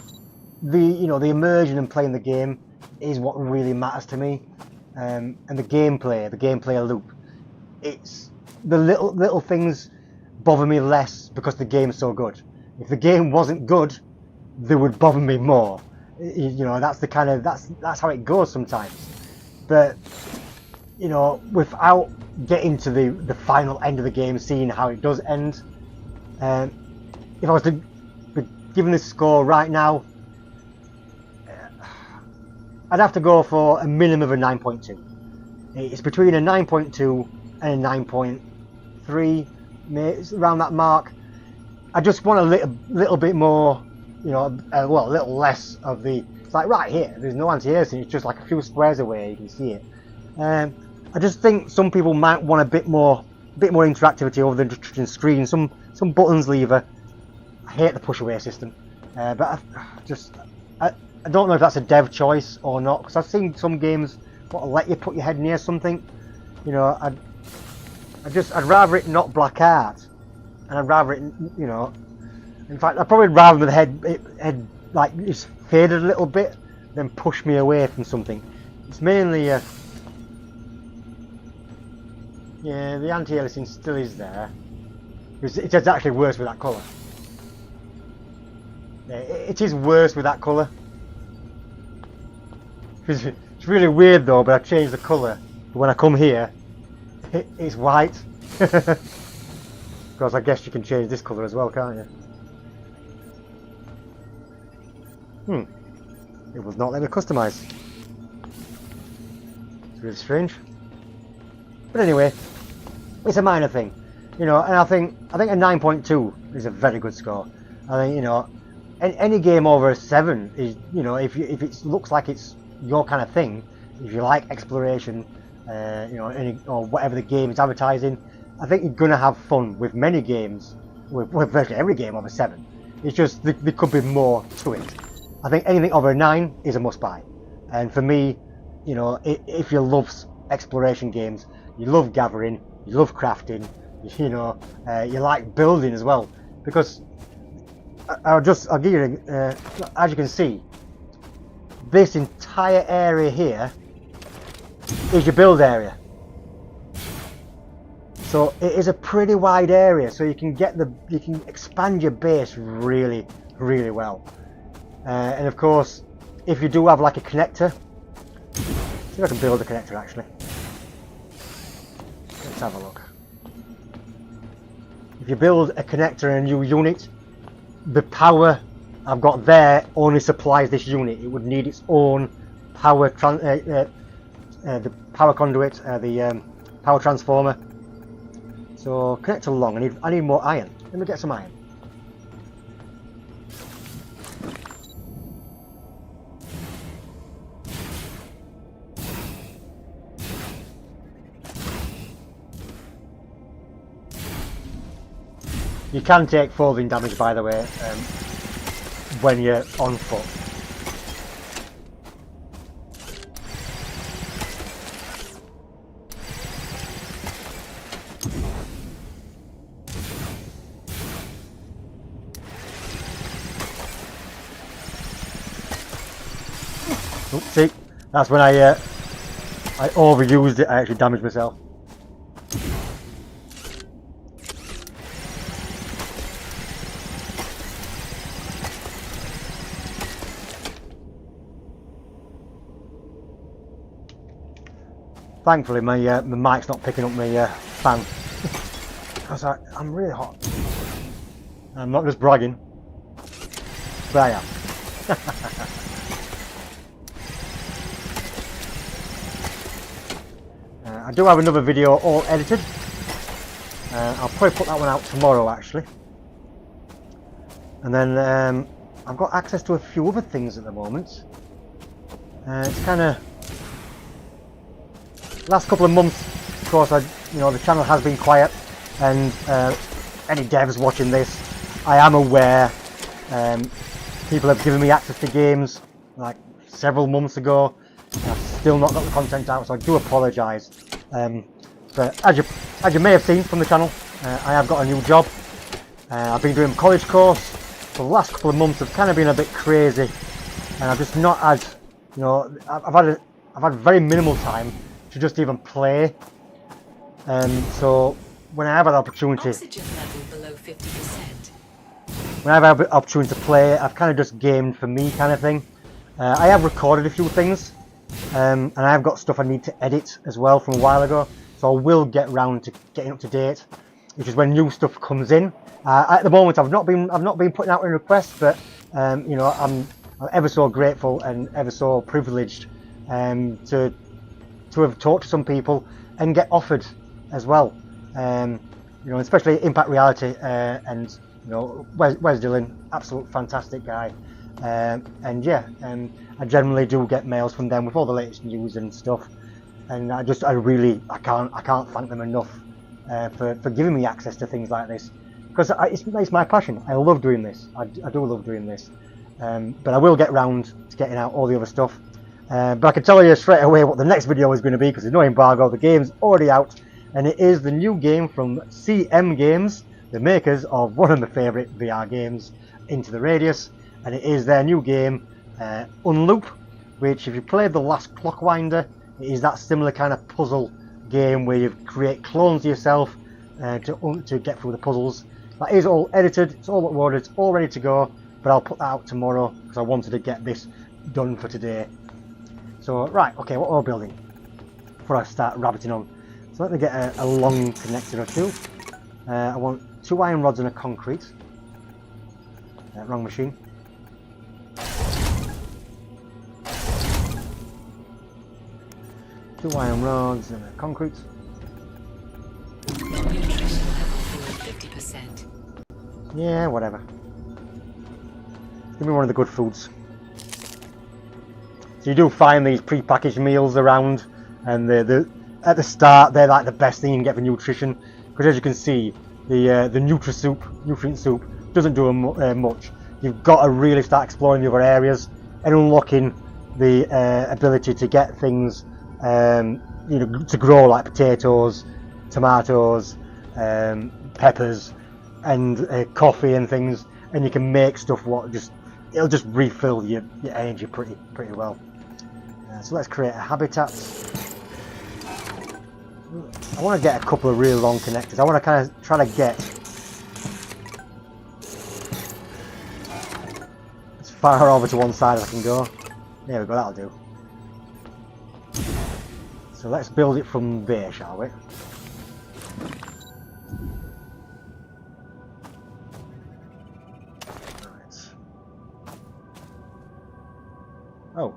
Speaker 1: the immersion and playing the game is what really matters to me, and the gameplay loop. It's the little things bother me less because the game's so good. If the game wasn't good, they would bother me more. You know, that's the kind of that's how it goes sometimes. But you know, without getting to the final end of the game, seeing how it does end, if I was to be given this score right now, I'd have to go for a minimum of a 9.2. It's between a 9.2 and a 9.3, it's around that mark. I just want a little bit more, you know, well, a little less of the. It's like right here, there's no anti-aliasing. It's just like a few squares away. You can see it. I just think some people might want a bit more interactivity over the touching screen. Some buttons lever. I hate the push away system, but I don't know if that's a dev choice or not, because I've seen some games want to let you put your head near something. You know, I'd rather it not black art, and I'd rather it, you know. In fact, I'd probably rather the head like it's faded a little bit than push me away from something. It's mainly yeah, the anti-aliasing still is there. It's actually worse with that colour. Yeah, it is worse with that colour. It's really weird though, but I changed the colour. But when I come here, it's white. Because I guess you can change this colour as well, can't you? It will not let me customise. It's really strange. But anyway, it's a minor thing, you know. And I think a 9.2 is a very good score. I think, you know, any game over a 7 is, you know, if it looks like it's your kind of thing, if you like exploration, you know, or whatever the game is advertising, I think you're gonna have fun with many games, with virtually every game over 7. It's just there could be more to it. I think anything over a 9 is a must-buy, and for me, you know, if you love exploration games, you love gathering, you love crafting, you know, you like building as well, because I'll give you, as you can see, this entire area here is your build area. So it is a pretty wide area, so you can expand your base really well. And of course, if you do have like a connector, see if I can build a connector actually. Let's have a look. If you build a connector in a new unit, the power I've got there only supplies this unit. It would need its own power the power conduit, the power transformer. So connector long. I need more iron. Let me get some iron. You can take falling damage, by the way, when you're on foot. Oops, see, that's when I overused it. I actually damaged myself. Thankfully, my mic's not picking up my fan because I'm really hot. I'm not just bragging, but I am. I do have another video all edited. I'll probably put that one out tomorrow, actually. And then I've got access to a few other things at the moment. It's kind of last couple of months, of course, the channel has been quiet, and any devs watching this, I am aware people have given me access to games like several months ago. I've still not got the content out, so I do apologise. But as you may have seen from the channel, I have got a new job. I've been doing a college course. For the last couple of months have kind of been a bit crazy, and I've just not had, I've had very minimal time to just even play. So when I have an opportunity,
Speaker 2: Oxygen level below 50%.
Speaker 1: when I have an opportunity to play, I've kind of just gamed for me kind of thing. I have recorded a few things, and I have got stuff I need to edit as well from a while ago. So I will get round to getting up to date, which is when new stuff comes in. At the moment, I've not been putting out any requests, but I'm ever so grateful and ever so privileged to have talked to some people and get offered as well. Especially Impact Reality and Wes Dillon, absolute fantastic guy. And yeah, I generally do get mails from them with all the latest news and stuff. And I can't thank them enough for giving me access to things like this, because it's my passion. I love doing this. I do love doing this. But I will get round to getting out all the other stuff. But I can tell you straight away what the next video is going to be, because there's no embargo. The game's already out, and it is the new game from CM Games, the makers of one of my favourite VR games, Into the Radius. And it is their new game, Unloop, which, if you played the last Clockwinder, it is that similar kind of puzzle game where you create clones of yourself to get through the puzzles. That is all edited, it's all uploaded, it's all ready to go, but I'll put that out tomorrow because I wanted to get this done for today. So, right, okay, what are we building before I start rabbiting on? So let me get a long connector or two. I want 2 iron rods and a concrete. Wrong machine. Two iron rods and a concrete.
Speaker 2: Nutrition level below 50%.
Speaker 1: Yeah, whatever. Give me one of the good foods. So you do find these pre-packaged meals around, and at the start they're like the best thing you can get for nutrition, because as you can see, the nutrient soup doesn't do much. You've got to really start exploring the other areas and unlocking the ability to get things to grow, like potatoes, tomatoes, peppers, and coffee and things, and you can make stuff it'll just refill your energy pretty well. So let's create a habitat. I want to get a couple of really long connectors. I want to kind of try to get as far over to one side as I can go. There we go, that'll do. So let's build it from there, shall we? Right. Oh.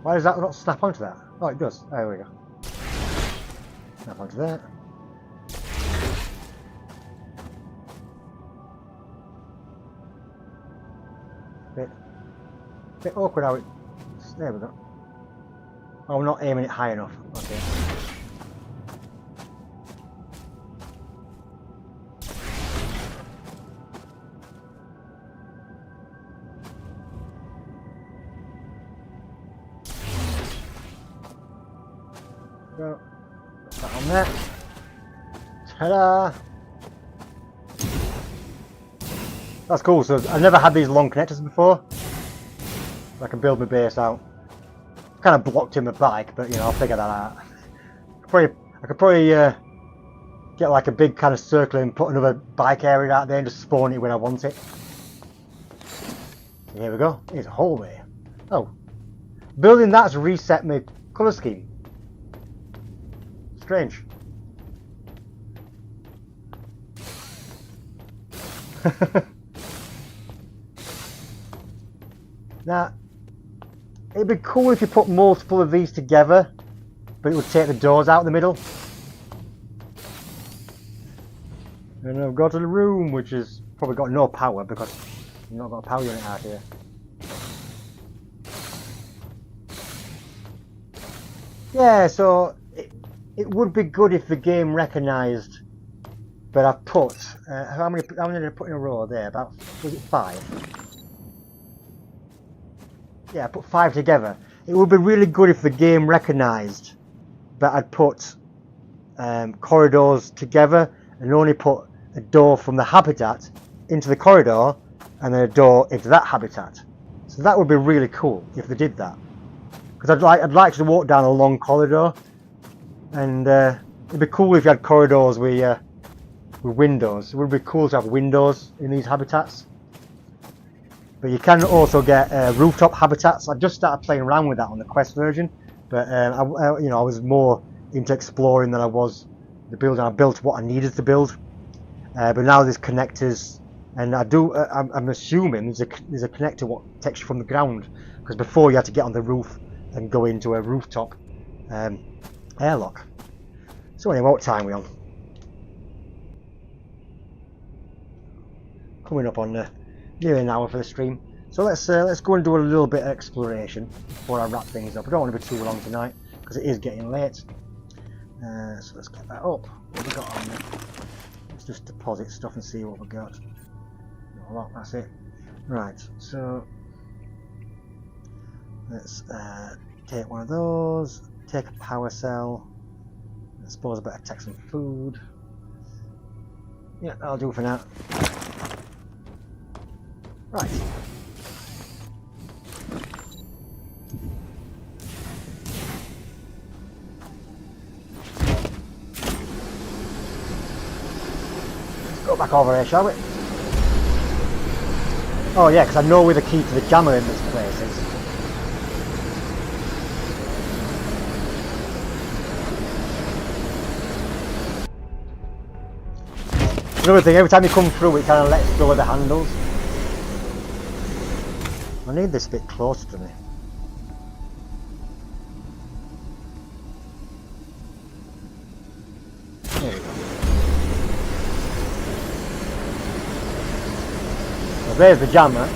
Speaker 1: Why does that not snap onto that? Oh, it does. There we go. Snap onto that. Bit awkward how it... There we go. Oh, I'm not aiming it high enough. Okay. Go. Put that on there. Ta-da! That's cool. So I've never had these long connectors before. I can build my base out. Kind of blocked in my bike, but you know, I'll figure that out. I could probably get like a big kind of circle and put another bike area out there and just spawn it when I want it. Here we go. Here's a hallway. Oh, building that's reset my colour scheme. Strange. Now, it'd be cool if you put multiple of these together, but it would take the doors out in the middle. And I've got a room which has probably got no power because I've not got a power unit out here. Yeah, so it would be good if the game recognised that I've put how many did I put in a row there? About, was it 5? Yeah, I put 5 together. It would be really good if the game recognised that I'd put corridors together and only put a door from the habitat into the corridor and then a door into that habitat. So that would be really cool if they did that. Because I'd like to walk down a long corridor, and it'd be cool if you had corridors with windows. It would be cool to have windows in these habitats. But you can also get rooftop habitats. I just started playing around with that on the Quest version, but I was more into exploring than I was the building. I built what I needed to build, but now there's connectors, and I'm assuming there's a connector what takes you from the ground, because before you had to get on the roof and go into a rooftop airlock. So anyway, what time are we on? Coming up on nearly an hour for the stream. So let's go and do a little bit of exploration before I wrap things up. I don't want to be too long tonight because it is getting late. So let's get that up. What have we got on there? Let's just deposit stuff and see what we got. No, that's it. Right, so let's take one of those, take a power cell. I suppose I better take some food. Yeah, that'll do for now. Right. Let's go back over here, shall we? Oh yeah, because I know where the key to the jammer in this place is. Another thing, every time you come through it kind of lets go of the handles. I need this bit closer to me. There we go. So there's the jammer.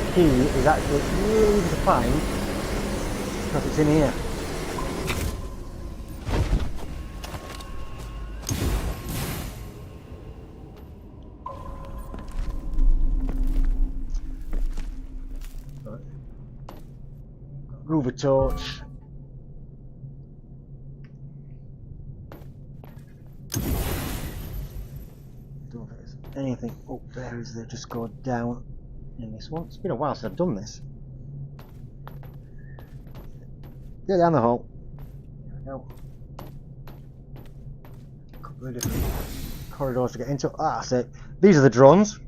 Speaker 1: The key is actually really easy to find because it's in here. Rover torch. Don't know if there's anything up there. Is there? Just go down in this one. It's been a while since I've done this. Go down the hole. go. A couple of different corridors to get into. Ah, so these are the drones.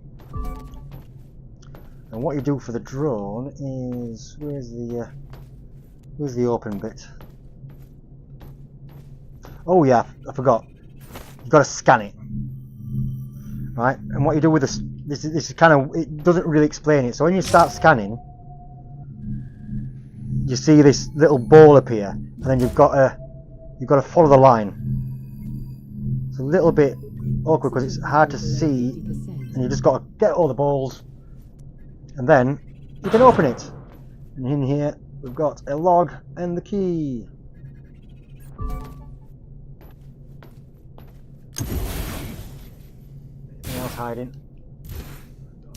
Speaker 1: And what you do for the drone is where's the open bit? Oh yeah, I forgot. You've got to scan it, right? And what you do with this is kind of, it doesn't really explain it. So when you start scanning, you see this little ball appear, and then you've got to follow the line. It's a little bit awkward because it's hard to see, and you just got to get all the balls, and then you can open it. And in here we've got a log and the key. Anything else hiding?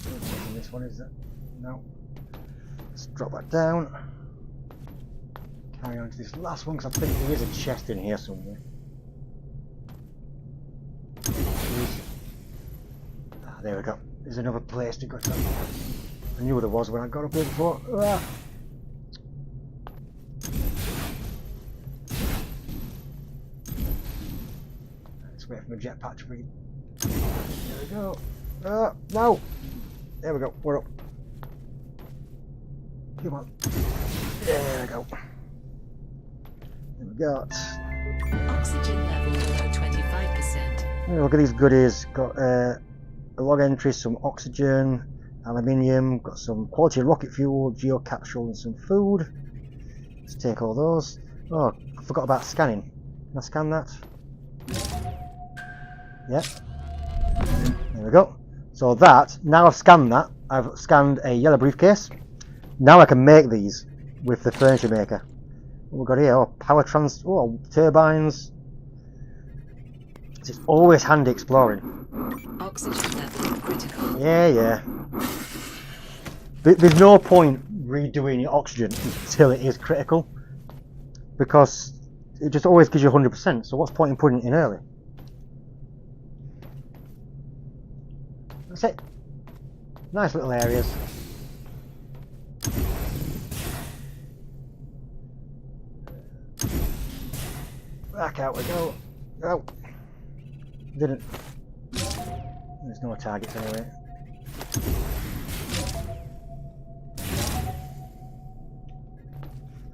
Speaker 1: Don't think what's in this one, is it? No. Let's drop that down. Carry on to this last one because I think there is a chest in here somewhere. Ah, there we go. There's another place to go to. I knew there was when I got up here before. Ah. Let's wait for my jetpack to breathe. There we go. No! There we go. We're up. Come on. There we go. There we go.
Speaker 2: Oxygen level below 25%.
Speaker 1: Look at these goodies. Got a log entry, some oxygen, aluminium, got some quality rocket fuel, geocapsule and some food. Let's take all those. Oh, I forgot about scanning. Can I scan that? Yep. There we go. So that, now I've scanned that, I've scanned a yellow briefcase. Now I can make these with the furniture maker. What we've got here, oh, turbines. It's always handy exploring.
Speaker 2: Oxygen level critical.
Speaker 1: Yeah. There's no point redoing your oxygen until it is critical, because it just always gives you 100%. So what's the point in putting it in early? That's it. Nice little areas. Back out we go. Oh. Didn't. There's no targets anyway.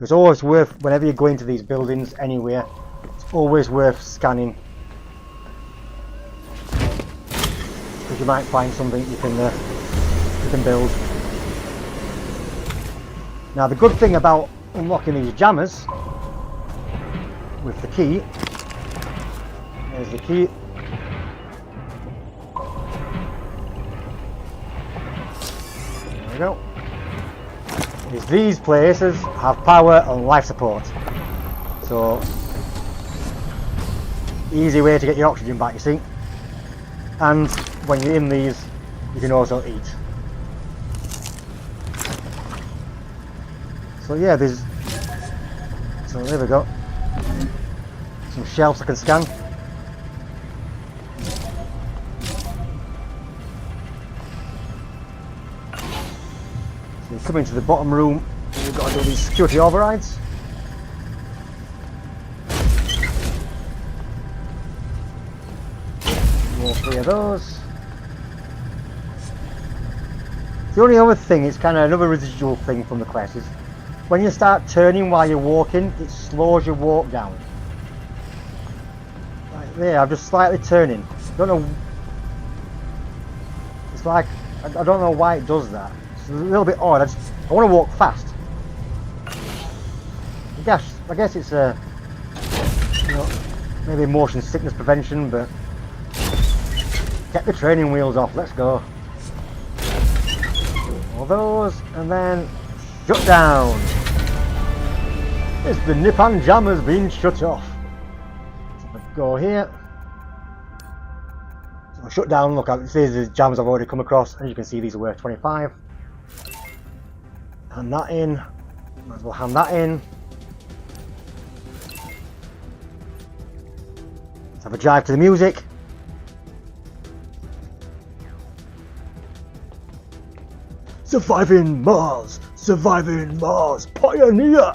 Speaker 1: It's always worth, whenever you go into these buildings anywhere, it's always worth scanning. Because you might find something you can build. Now the good thing about unlocking these jammers with the key, there's the key. There we go. Is these places have power and life support. So easy way to get your oxygen back, you see. And when you're in these, you can also eat. So yeah, so there we go. Some shelves I can scan. So you come into the bottom room, and you've got to do these security overrides. All 3 of those. The only other thing, it's kind of another residual thing from the quest, is when you start turning while you're walking, it slows your walk down. Like there, I'm just slightly turning. Don't know. It's like, I don't know why it does that. It's a little bit odd. I want to walk fast. I guess it's maybe motion sickness prevention, but get the training wheels off. Let's go. All those, and then shut down. It's the Nippon jammers being shut off. So let's go here. So I shut down. Look, these are the jammers I've already come across, and you can see these are worth 25. Hand that in. Might as well hand that in. Let's have a jive to the music. Surviving Mars, pioneer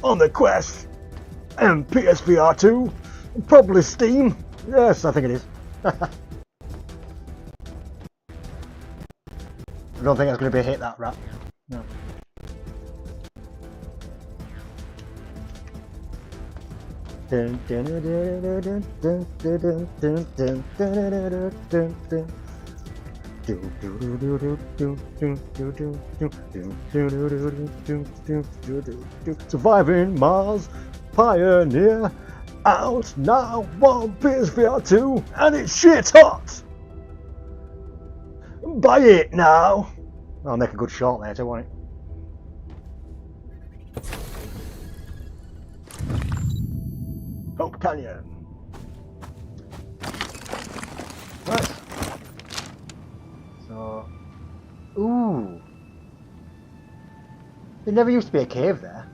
Speaker 1: on the quest. PSVR2, probably Steam. Yes, I think it is. I don't think that's going to be a hit, that rap. No. Surviving Mars, Pioneer, out now on PSVR2, and it's shit hot. Buy it now. I'll make a good shot later, won't it? Hope Canyon. Right. So, ooh. There never used to be a cave there.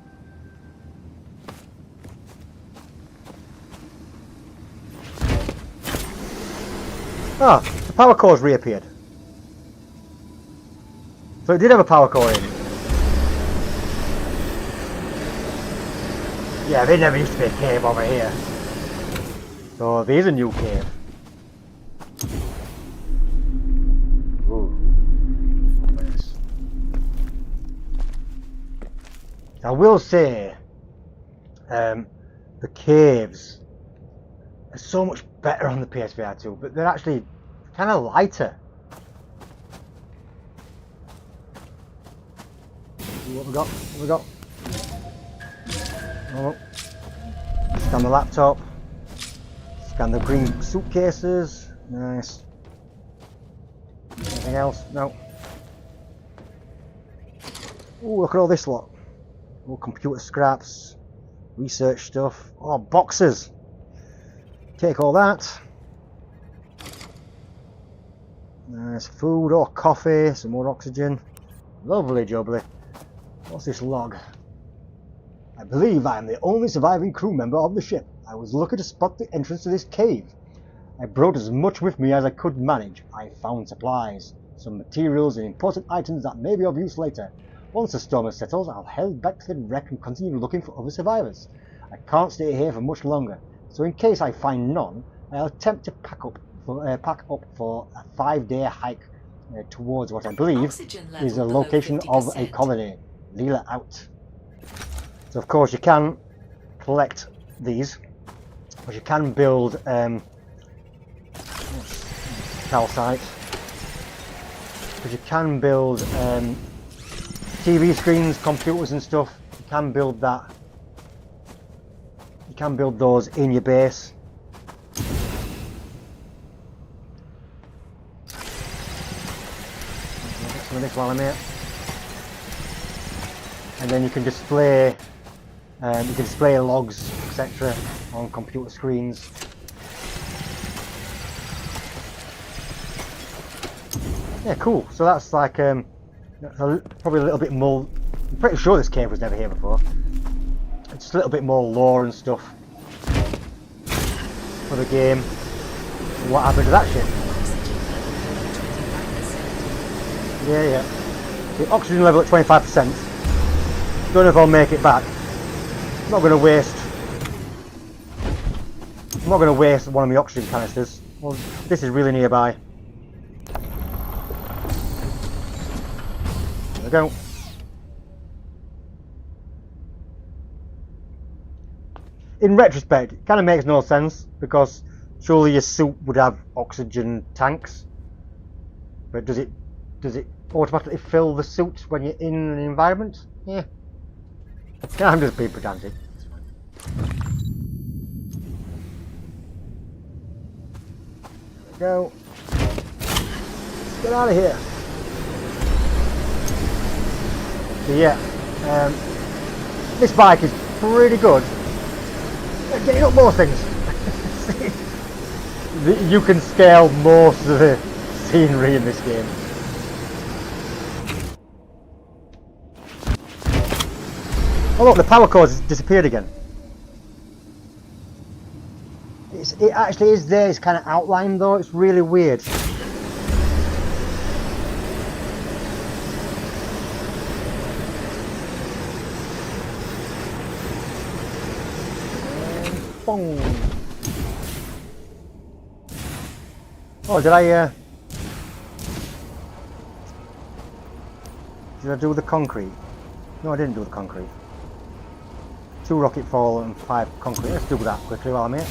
Speaker 1: Ah, the power core's reappeared. So it did have a power core in. Yeah, there never used to be a cave over here. So there's a new cave. Ooh. Yes. I will say, the caves are so much better on the PSVR2, but they're actually kind of lighter. What we got? What we got? Oh. Scan the laptop. Scan the green suitcases. Nice. Anything else? No. Oh, look at all this lot. All computer scraps, research stuff. Oh, boxes. Take all that. Nice food or coffee, some more oxygen. Lovely jubbly. What's this log? I believe I am the only surviving crew member of the ship. I was lucky to spot the entrance to this cave. I brought as much with me as I could manage. I found supplies, some materials and important items that may be of use later. Once the storm has settled, I'll head back to the wreck and continue looking for other survivors. I can't stay here for much longer, so in case I find none, I'll attempt to pack up for a 5-day hike towards what I believe is the location of a colony. Leela out. So of course you can collect these, but you can build calcite, but you can build TV screens, computers and stuff. You can build that. You can build those in your base. Some of this while I'm here. And then you can display logs, etc. on computer screens. Yeah, cool. So that's like probably a little bit more. I'm pretty sure this cave was never here before. It's just a little bit more lore and stuff for the game. What happened to that shit? Yeah. The oxygen level at 25%. Don't know if I'll make it back. I'm not going to waste one of my oxygen canisters. Well, this is really nearby. There we go. In retrospect, it kind of makes no sense because surely your suit would have oxygen tanks. But does it automatically fill the suit when you're in an environment? Yeah. I'm just being pedantic. There we go. Let's get out of here. So yeah, this bike is pretty good at getting up most things. You can scale most of the scenery in this game. Oh look, the power cord has disappeared again. It actually is there, it's kind of outlined though, it's really weird. Boom. Oh, did I do the concrete? No, I didn't do the concrete. 2 rocket fall and 5 concrete. Let's do that quickly while I'm here.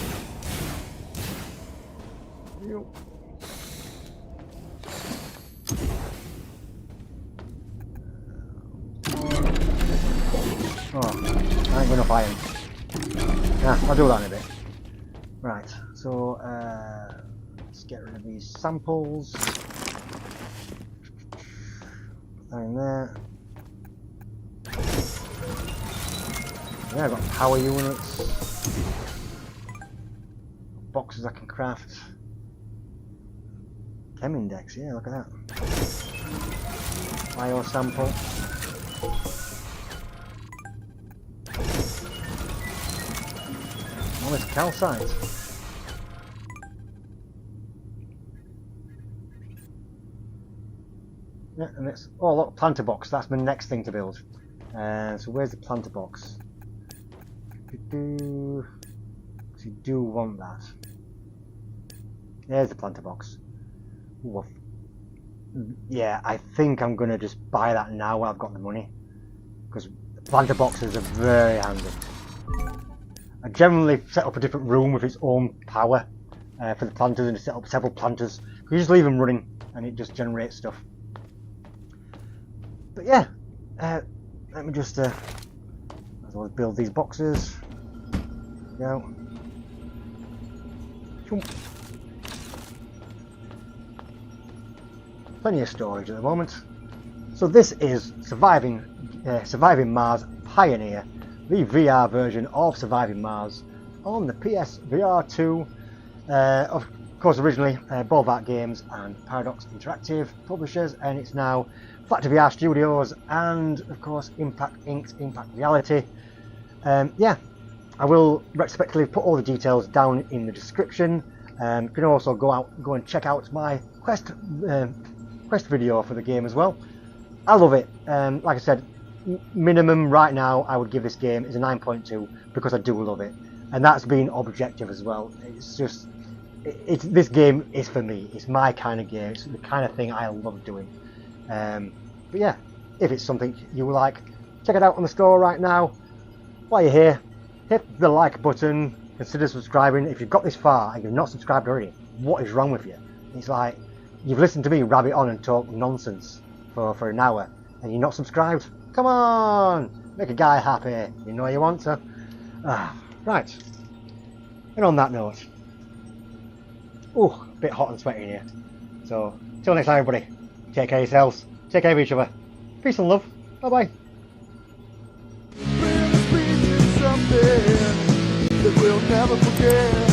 Speaker 1: Oh, I ain't got enough iron. Yeah, I'll do that in a bit. Right, so let's get rid of these samples. Put that in there. Yeah, I've got power units. Boxes I can craft. Chem index, yeah, look at that. Bio sample. Oh, it's calcite. Yeah, and it's look, planter box. That's my next thing to build. So where's the planter box? So you do want that. There's the planter box. Ooh, yeah, I think I'm gonna just buy that now while I've got the money, because planter boxes are very handy. I generally set up a different room with its own power for the planters, and set up several planters. You just leave them running and it just generates stuff. But yeah, let me just as well build these boxes. Go. Plenty of storage at the moment. So this is Surviving Mars Pioneer, the VR version of Surviving Mars on the PSVR2. Of course, originally Bolvat Games and Paradox Interactive publishers, and it's now Factor VR Studios and of course Impact Inc.'s Impact Reality. Yeah, I will retrospectively put all the details down in the description. You can also go and check out my quest video for the game as well. I love it. Like I said, minimum right now I would give this game is a 9.2 because I do love it, and that's being objective as well. It's just this game is for me. It's my kind of game. It's the kind of thing I love doing. But yeah, if it's something you like, check it out on the store right now. While you're here, hit the like button, consider subscribing. If you've got this far and you're not subscribed already, what is wrong with you? It's like you've listened to me rabbit on and talk nonsense for an hour and you're not subscribed. Come on, make a guy happy. You know you want to. Right, and on that note, a bit hot and sweaty in here. So till next time, everybody, take care of yourselves, take care of each other. Peace and love. Bye bye.
Speaker 3: That we'll never forget.